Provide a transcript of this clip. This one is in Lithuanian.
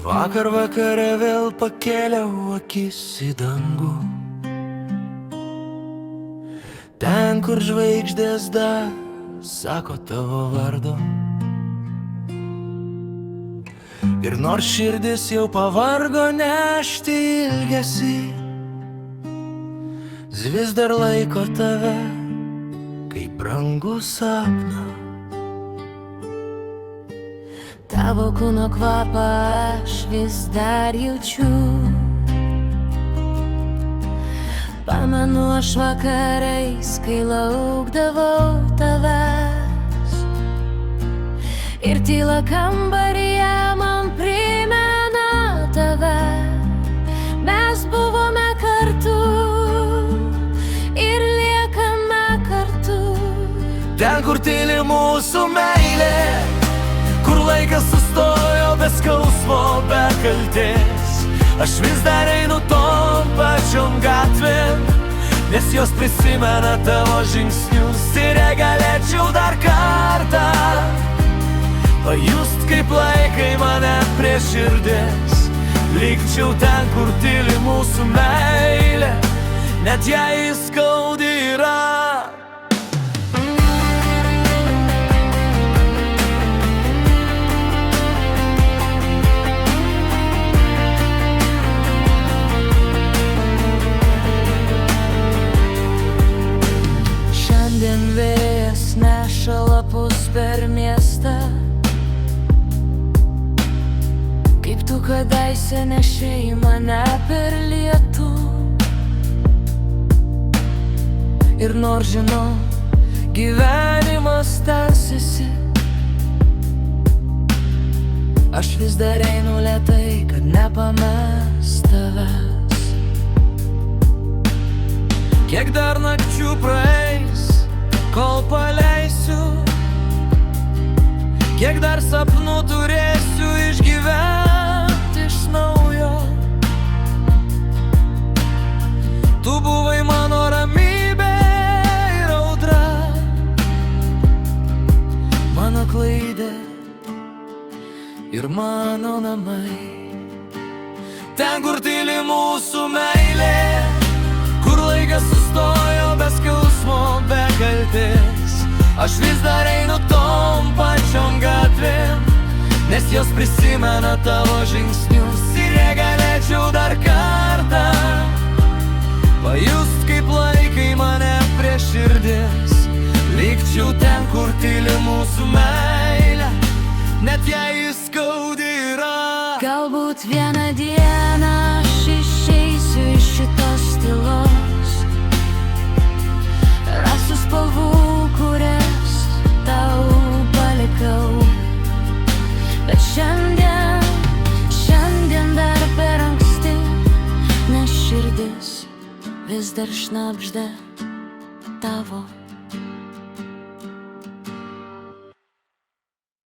Vakar vakare vėl pakėliau akis į dangų, ten, kur žvaigždės dar sako tavo vardu. Ir nors širdis jau pavargo nešti ilgesį, vis dar laiko tave kaip brangų sapną. Tavo kūno kvapą aš vis dar jaučiu. Pamenu aš vakarais, kai laukdavau tavęs, ir tyla kambaryje man primena tave. Mes buvome kartu ir liekame kartu. Ten, kur tyli mūsų meilė, kur laikas sustojo be skausmo, be kaltės, aš vis dar einu tom pačiom gatvėm, nes jos prisimena tavo žingsnius. Ir galėčiau dar kartą pajust, kaip laikai mane prie širdies, likčiau ten, kur tyli mūsų meilė, net jei skaudi yra. Šiandien vėjas neša lapus per miestą, kaip tu kadaise nešei mane per lietų. Ir nors žinau, gyvenimas tęsiasi, aš vis dar einu lėtai, kad nepamest tavęs. Kiek dar nakčių praeis, kol paleisiu, kiek dar sapnų turėsiu išgyventi iš naujo. Tu buvai mano ramybė ir audra, mano klaidė ir mano namai. Ten, kur tyli mūsų meilė, kur laikas sustojo be skausmo, be kaltės, aš vis dar einu tom pačiom gatvėm, nes jos prisimena tavo žingsnius. Ir galėčiau dar kartą pajust, kaip laikai mane prie širdies, likčiau ten, kur tyli mūsų meilė, net jei skaudi yra. Galbūt vieną dieną aš išeisiu iš šitos tylos, rasiu spalvų, kurias tau palikau. Bet šiandien dar per anksti, nes širdis vis dar šnabžda tavo